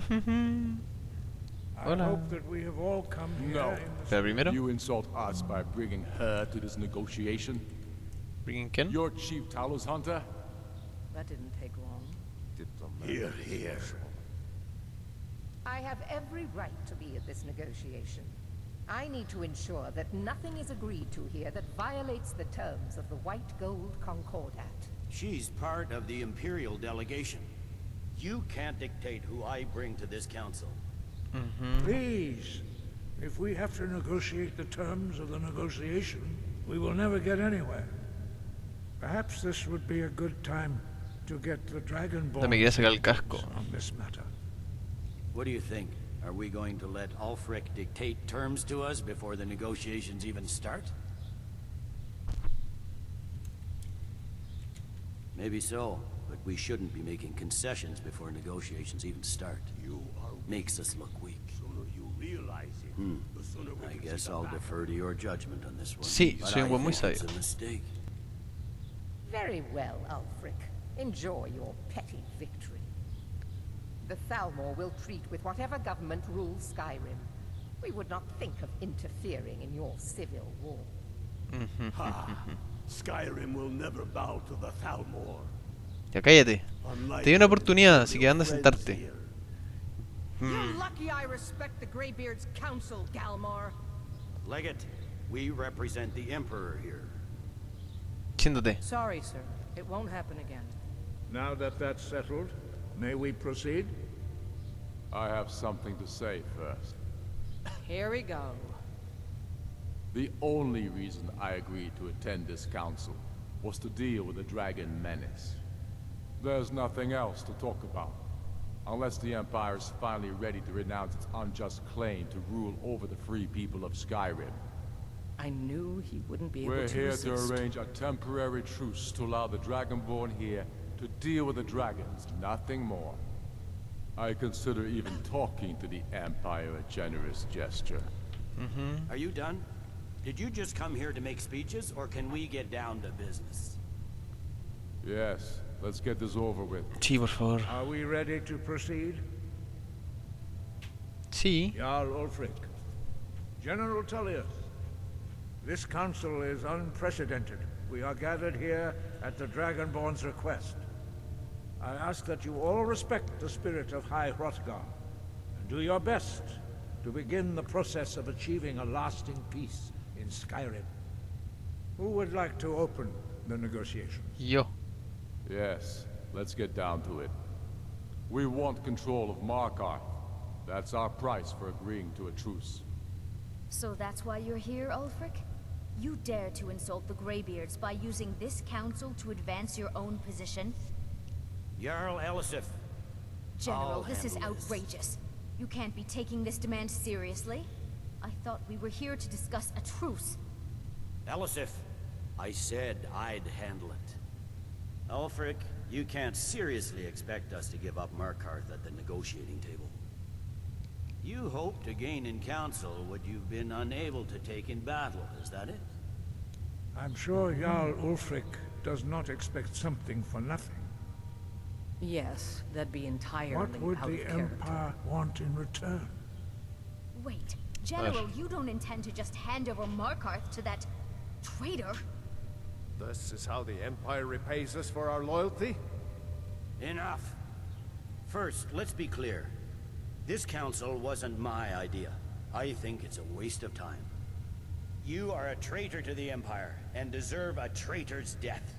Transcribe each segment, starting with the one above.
Hola. hope that we have all come here No. in the Pero primero, You insult us by bringing her to this negotiation? ¿bringing quién? Your chief Talos hunter? That didn't take long. Here, here. I have every right to be at this negotiation. I need to ensure that nothing is agreed to here that violates the terms of the White Gold Concordat. She's part of the Imperial delegation. You can't dictate who I bring to this council. Please, if we have to negotiate the terms of the negotiation, we will never get anywhere. Perhaps this would be a good time to get the Dragonborn Me quería sacar el casco. on this matter. What do you think? Are we going to let Ulfric dictate terms to us before the negotiations even start? Maybe so, but we shouldn't be making concessions before negotiations even start. Makes us look weak. I guess I'll defer to your judgment on this one. Sí, but soy un I buen muy think sabio. it's a mistake. Very well, Ulfric. Enjoy your petty victory. The Thalmor will treat with whatever government rules Skyrim. We would not think of interfering in your civil war. Skyrim will never bow to the Thalmor. Ya cállate. Unlike Te di una oportunidad, así que anda a sentarte. You're lucky I respect the Greybeard's counsel, Galmar. Legate, we represent the Emperor here. Siéntate. Sorry, sir. It won't happen again. Now that that's settled, may we proceed? I have something to say first. Here we go. The only reason I agreed to attend this council was to deal with the dragon menace. There's nothing else to talk about. Unless the Empire is finally ready to renounce its unjust claim to rule over the free people of Skyrim. I knew he wouldn't be able We're to here resist. to arrange a temporary truce to allow the Dragonborn here to deal with the dragons, nothing more. I consider even talking to the Empire a generous gesture. Are you done? Did you just come here to make speeches, or can we get down to business? Yes, let's get this over with. Sí, por favor. Are we ready to proceed? Sí. Jarl Ulfric, General Tullius, this council is unprecedented. We are gathered here at the Dragonborn's request. I ask that you all respect the spirit of High Hrothgar, and do your best to begin the process of achieving a lasting peace in Skyrim. Who would like to open the negotiations? Yo. Yes, let's get down to it. We want control of Markarth. That's our price for agreeing to a truce. So that's why you're here, Ulfric? You dare to insult the Greybeards by using this council to advance your own position? Jarl Elisif. General, I'll this is handle this. outrageous. You can't be taking this demand seriously. I thought we were here to discuss a truce. Elisif, I said I'd handle it. Ulfric, you can't seriously expect us to give up Markarth at the negotiating table. You hope to gain in council what you've been unable to take in battle, is that it? I'm sure Jarl Ulfric does not expect something for nothing. Yes, that'd be entirely What would out the of character. Empire want in return? Wait, General, you don't intend to just hand over Markarth to that traitor? This is how the Empire repays us for our loyalty? Enough. First, let's be clear. This council wasn't my idea. I think it's a waste of time. You are a traitor to the Empire, and deserve a traitor's death.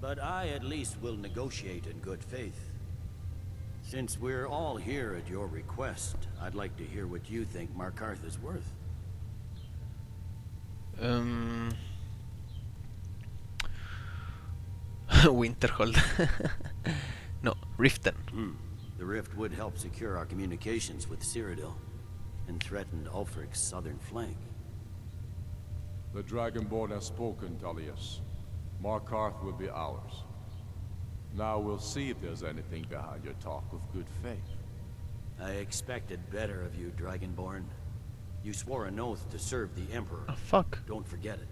But I at least will negotiate in good faith. Since we're all here at your request, I'd like to hear what you think Markarth is worth. Winterhold. No, Riften. The rift would help secure our communications with Cyrodiil, and threatened Ulfric's southern flank. The Dragonborn has spoken, Tullius. Markarth will be ours. Now we'll see if there's anything behind your talk of good faith. I expected better of you, Dragonborn. You swore an oath to serve the Emperor. Oh, fuck. Don't forget it.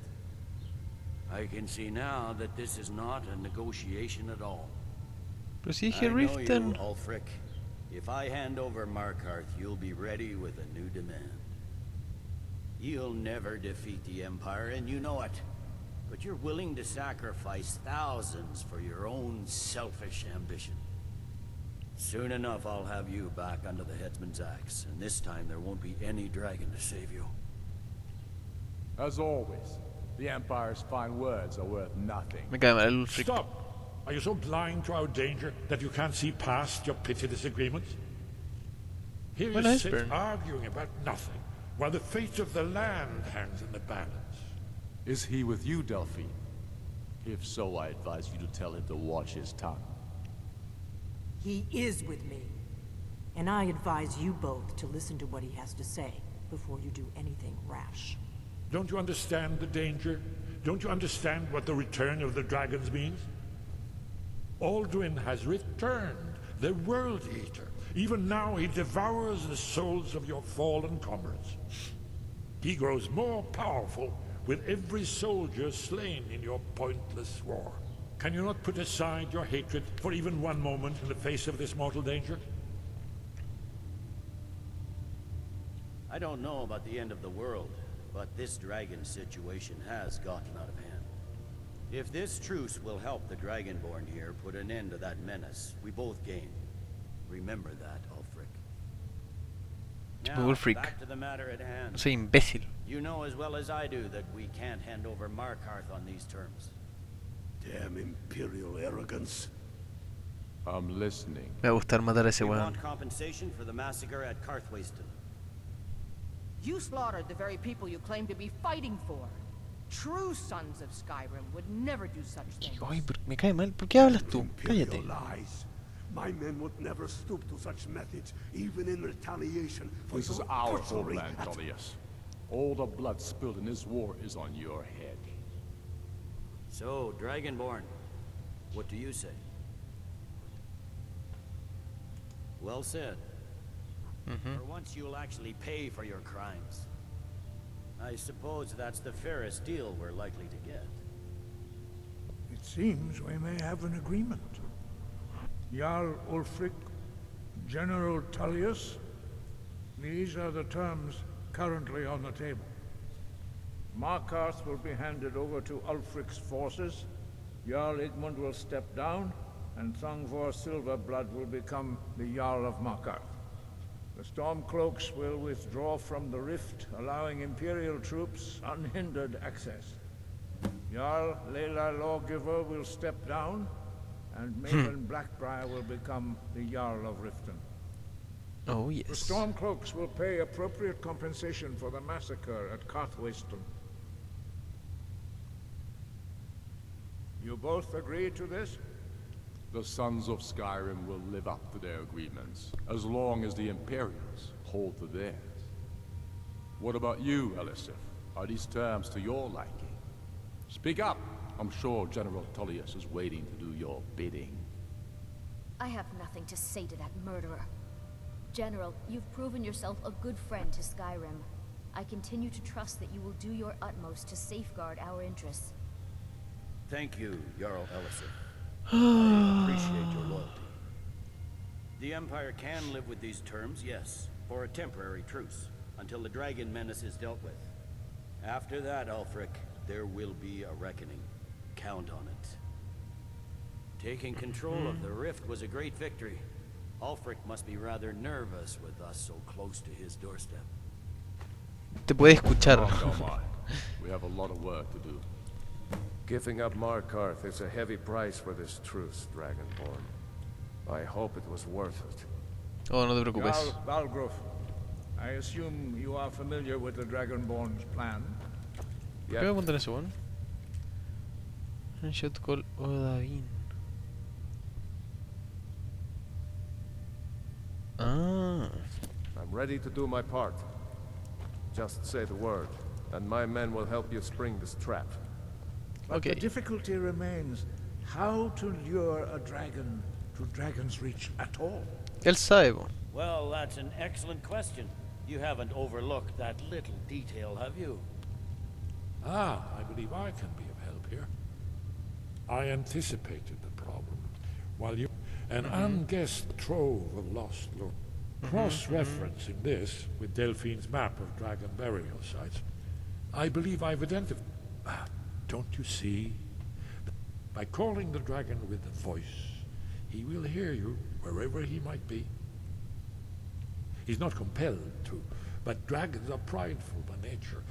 I can see now that this is not a negotiation at all. Pero si I dije know you, Riften. Ulfric. If I hand over Markarth, you'll be ready with a new demand. You'll never defeat the Empire, and you know it. But you're willing to sacrifice thousands for your own selfish ambition. Soon enough, I'll have you back under the headsman's axe, and this time there won't be any dragon to save you. As always, the Empire's fine words are worth nothing. Me cae mal el Ulfric. Stop! Are you so blind to our danger that you can't see past your petty disagreements? Here Well, you nice sit burn. arguing about nothing, while the fate of the land hangs in the balance. Is he with you, Delphine? If so, I advise you to tell him to watch his tongue. He is with me. And I advise you both to listen to what he has to say before you do anything rash. Don't you understand the danger? Don't you understand what the return of the dragons means? Alduin has returned, the World Eater. Even now he devours the souls of your fallen comrades. He grows more powerful with every soldier slain in your pointless war. Can you not put aside your hatred for even one moment in the face of this mortal danger? I don't know about the end of the world, but this dragon situation has gotten out of hand. If this truce will help the Dragonborn here put an end to that menace, we both gain. Remember that, Ulfric. Tipo Now, Ulfric. back to the matter at hand. No soy imbécil. You know as well as I do that we can't hand over Markarth on these terms. Damn imperial arrogance. I'm listening. Me va a gustar matar a ese We weón. want compensation for the massacre at Karthwasten. You slaughtered the very people you claim to be fighting for. True sons of Skyrim would never do such things. Ay, me cae mal. ¿Por qué hablas tú? Imperial Cállate. lies. My men would never stoop to such methods, even in retaliation for This is your our butchery homeland, at- Tullius. All the blood spilled in this war is on your head. So, Dragonborn, what do you say? Well said. For once you'll actually pay for your crimes. I suppose that's the fairest deal we're likely to get. It seems we may have an agreement. Jarl Ulfric, General Tullius, these are the terms currently on the table. Markarth will be handed over to Ulfric's forces, Jarl Igmund will step down, and Thongvor Silverblood will become the Jarl of Markarth. The Stormcloaks will withdraw from the rift, allowing Imperial troops unhindered access. Jarl Leila Lawgiver will step down, and Maven Blackbriar will become the Jarl of Riften. Oh, The yes. Stormcloaks will pay appropriate compensation for the massacre at Karthwasten. You both agree to this? The sons of Skyrim will live up to their agreements, as long as the Imperials hold to theirs. What about you, Elisif? Are these terms to your liking? Speak up! I'm sure General Tullius is waiting to do your bidding. I have nothing to say to that murderer. General, you've proven yourself a good friend to Skyrim. I continue to trust that you will do your utmost to safeguard our interests. Thank you, Jarl Elisif. I appreciate your loyalty. The Empire can live with these terms, yes, for a temporary truce, until the dragon menace is dealt with. After that, Ulfric, there will be a reckoning. Count on it. Taking control of the rift was a great victory. Ulfric must be rather nervous with us so close to his doorstep. Te puede escuchar. Don't mind. We have a lot of work to do. Giving up Markarth is a heavy price for this truce, Dragonborn. I hope it was worth it. Oh, no te preocupes. Jarl Balgruf, I assume you are familiar with the Dragonborn's plan. ¿Qué voy a apuntar eso, weón? Shot call Odavin. Ah. I'm ready to do my part. Just say the word, and my men will help you spring this trap. But the Okay. difficulty remains how to lure a dragon to Dragon's Reach at all. Él sabe, po. Well, that's an excellent question. You haven't overlooked that little detail, have you? Ah, I believe I can be of help here. I anticipated the problem, while you... An unguessed trove of lost lore. Cross-referencing this with Delphine's map of dragon burial sites, I believe I've identified... don't you see? By calling the dragon with the voice, he will hear you wherever he might be. He's not compelled to, but dragons are prideful by nature.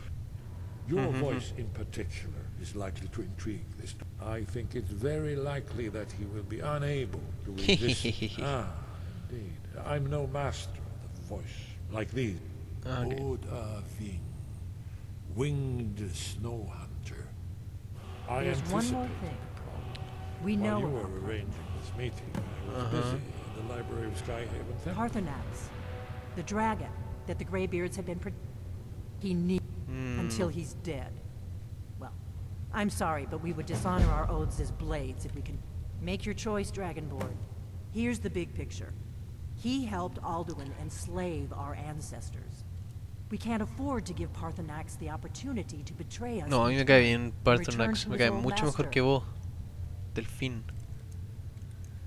Your voice in particular is likely to intrigue this. I think it's very likely that he will be unable to resist. Indeed. I'm no master of the voice like these. Odaving, winged snow hunter. I There's one more anticipate thing. the problem. We know While you about were arranging this meeting, I was busy in the library of Skyhaven Temple. Parthenax, the dragon that the Greybeards have been he needs until he's dead. Well, I'm sorry, but we would dishonor our oaths as blades if we can. Make your choice, Dragonborn. Here's the big picture. He helped Alduin enslave our ancestors. We can't afford to give Parthenax the opportunity to betray us. No, a mí me cae bien Parthenax, me cae mucho mejor que vos. Delfín.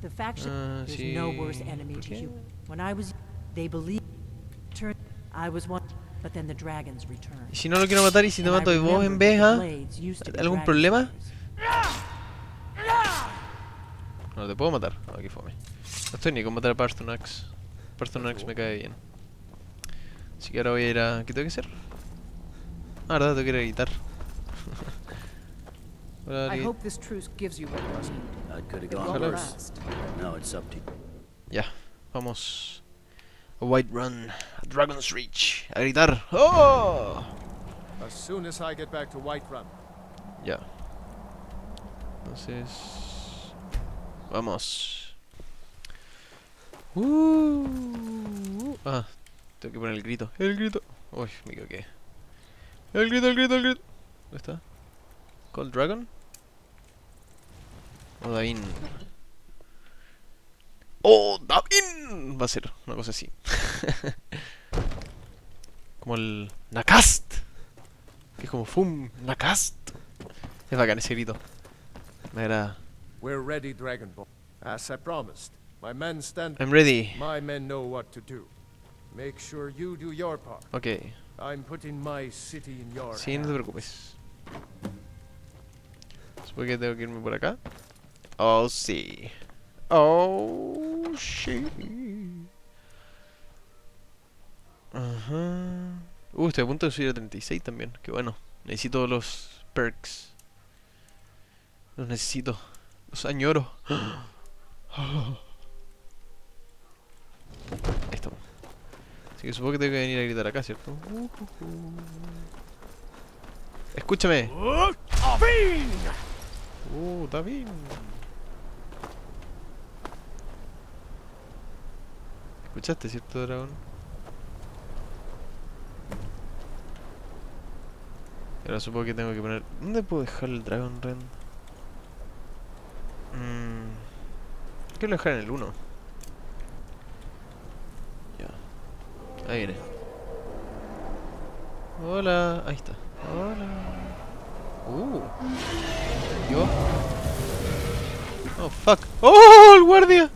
The faction is sí. no worse enemy to you. When I was, they believed. I was one, but then the dragons returned. ¿Y si no lo quiero matar y si te mato de vos en vez, ¿Algún problema? No te puedo matar. No, qué fome. No estoy ni con matar a Parthenax. Parthenax me cae bien. Así que ahora voy a ir a... ¿Qué tengo que hacer? Ah, verdad, tengo que ir a editar. I hope this truce gives you what you need. That could have It gone won't worse. last. Now it's up to you. Ya, vamos. A White Run, a Dragon's Reach, a gritar. ¡Oh! As soon as I get back to Whiterun. Ya. Entonces... Vamos. Ah, tengo que poner el grito. El grito. Uy, me equivoqué. El grito, el grito, el grito. ¿Dónde está? Cold Dragon. Odahín. ¡Oh, Davin! Va a ser una cosa así. Como el Nakast. Que es como Fum, Nakast. Es bacán ese grito. Me agrada. We're ready, Dragonborn. As I promised, my men stand. I'm ready. My men know what to do. Make sure you do your part. Ok. I'm putting my city in your Sí, no te preocupes. Supongo que tengo que irme por acá. Oh, sí. Oh, sí. Ajá. Estoy a punto de subir a 36 también. Qué bueno. Necesito los perks. Los necesito. Los añoro. Ahí estamos. Así que supongo que tengo que venir a gritar acá, ¿cierto? Escúchame. Está bien. ¿Escuchaste, cierto, dragón? Ahora supongo que tengo que poner... ¿Dónde puedo dejar el Dragon Ren? Quiero dejar en el 1. Ya. Ahí viene. Hola. Ahí está. Hola. ¿Yo? Oh, fuck. ¡Oh, el guardia!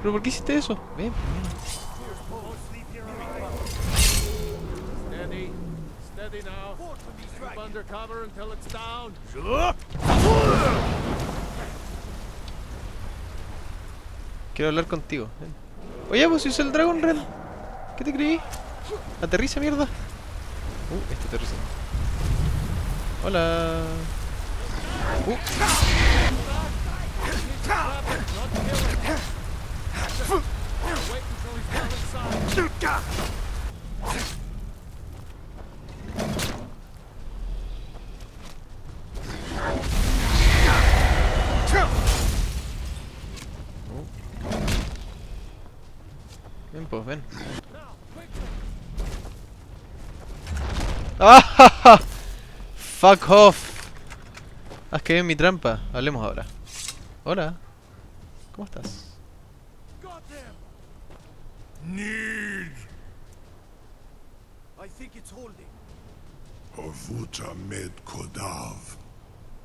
¿Pero por qué hiciste eso? Ven. Steady. Steady now. Keep under cover until it's down. Quiero hablar contigo. Ven. Oye, pues si es el Dragon Ren. ¿Qué te creí? Aterriza, mierda. Este aterriza. Hola. Ven, pues, ven. ¡Ah! Fuck off. Haz que ven mi trampa. Hablemos ahora. Hola. ¿Cómo estás? Need. I think it's holding. Orvuta med Kodav.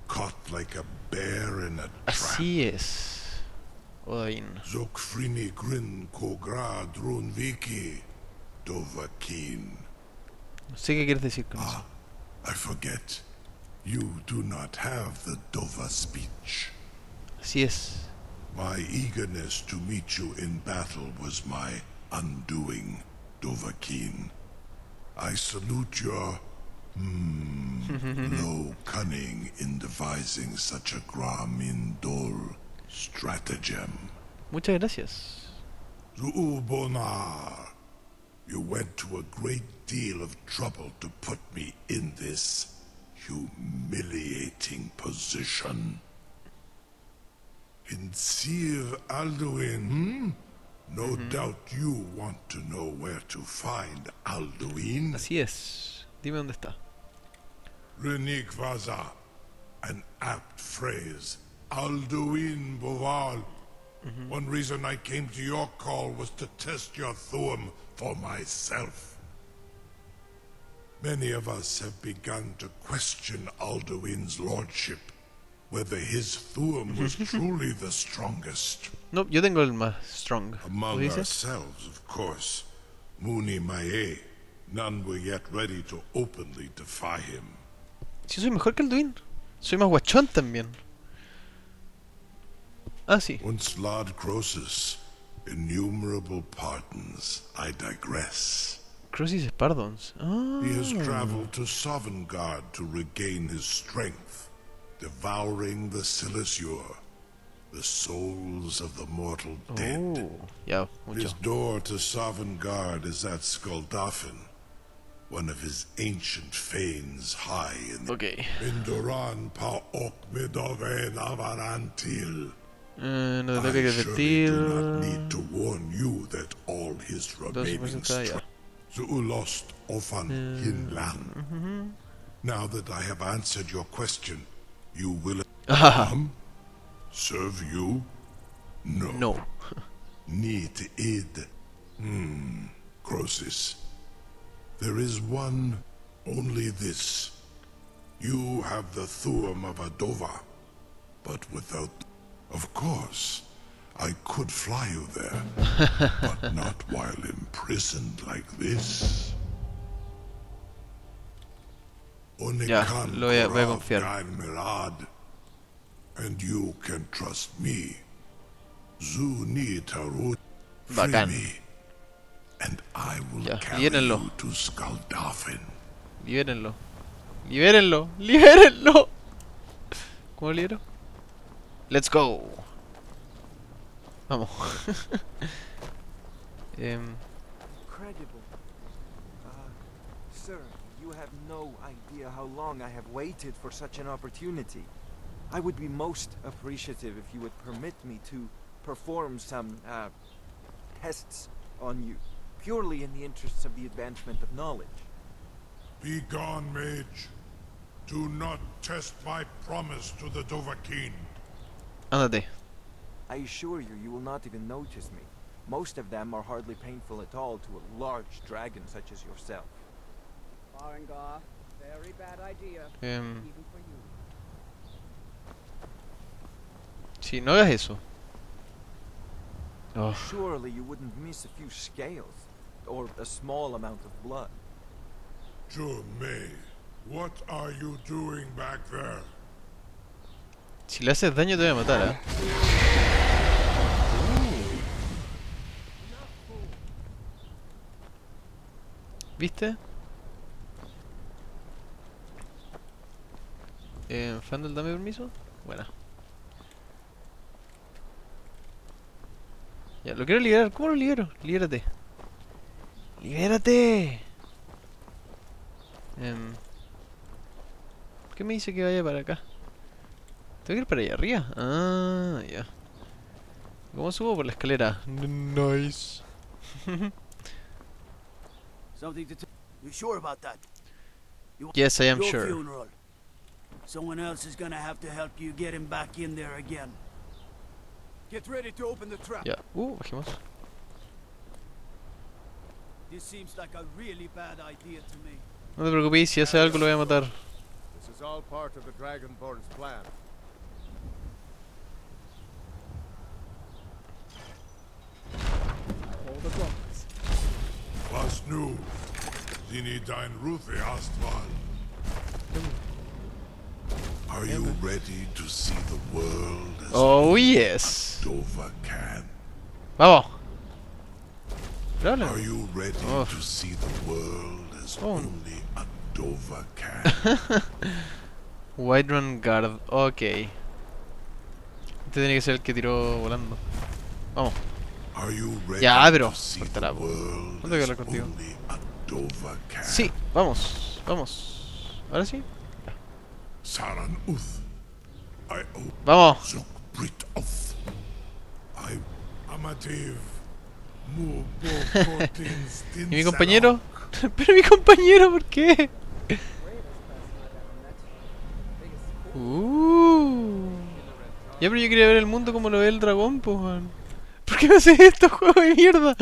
Caught like a bear in a trap. Así es. Odin. Zokfrini Grin Kogra Drunviki Dovakin. No sé qué quieres decir con eso. I forget. You do not have the Dova speech. Así es. My eagerness to meet you in battle was my undoing, Dovahkiin. I salute your low cunning in devising such a Gramindol stratagem. Muchas gracias. Zuubonar, you went to a great deal of trouble to put me in this humiliating position. In Sir Alduin, no doubt you want to know where to find Alduin. Así es. Dime dónde está. Renik Vaza, an apt phrase. Alduin Boval. One reason I came to your call was to test your Thuum for myself. Many of us have begun to question Alduin's lordship, whether his Thuum was truly the strongest. No, yo tengo el más strong. Among ourselves, of course. Muni Mae, none were yet ready to openly defy him. Si soy mejor que Alduin. Soy más guachón también. Ah, sí. Once Lord Croesus, innumerable pardons, I digress. Croesus Pardons. Ah. He has traveled to Sovngarde to regain his strength, devouring the Silesure, the souls of the mortal dead. Ya, mucho. His door to Sovngarde is at Skuldafn, one of his ancient fanes high in the Mindoran pa ok midoven avarantil. No te I toca surely do not repetir. need to warn you that all his remaining strength Zuulost ofan Hinlan. Now that I have answered your question, you will serve you? No. Need id. Croesus. There is one, only this. You have the Thuum of Adova, but without... Of course, I could fly you there, but not while imprisoned like this. Ya, lo voy a confiar. Mirad, and you can trust me. Zuni Tarut, free me, and I will carry you to Skuldafn. Libérenlo. Libérenlo. Libérenlo. ¿Cómo libero? Let's go. Vamos. Incredible. Sir, you have no idea how long I have waited for such an opportunity. I would be most appreciative if you would permit me to perform some, tests on you, purely in the interests of the advancement of knowledge. Be gone, mage. Do not test my promise to the Dovahkiin. Ándate. I assure you, you will not even notice me. Most of them are hardly painful at all to a large dragon such as yourself. Farengar, very bad idea. Em, Even for you. Sí, no hagas eso. Oh. Surely you wouldn't miss a few scales, or a small amount of blood. May, what are you doing back there? Si le haces daño te voy a matar, ¿eh? ¿Viste? Fandel, dame permiso. Buena. Ya, lo quiero liberar. ¿Cómo lo libero? Libérate. ¡Libérate! ¿Por qué me dice que vaya para acá? ¿Tengo que ir para allá arriba? Ah, ya. ¿Cómo subo por la escalera? Nice. Something to you sure about that? Yes, I am Your sure. funeral. Someone else is gonna have to help you get him back in there again. Get ready to open the trap. Ya. Bajemos. This seems like a really bad idea to me. No te preocupes, si hace algo lo voy a matar. This is all part of the Dragonborn's plan. Was nu? Sini dein Ruthi Astval. Are you ready to see the world as Oh yes. Dova can? Vamos. Are you ready to see the world as only a Dova can? Whiterun Guard. Ok. Este tiene que ser el que tiró volando. Vamos. Ya, pero cortará. ¿Cuánto hay que hablar contigo? Sí, vamos, vamos. ¿Ahora sí? Vamos. ¿Y mi compañero? Pero mi compañero, ¿por qué? Ya, pero yo quería ver el mundo como lo ve el dragón, pues, man. ¿Por qué me haces esto, juego de mierda?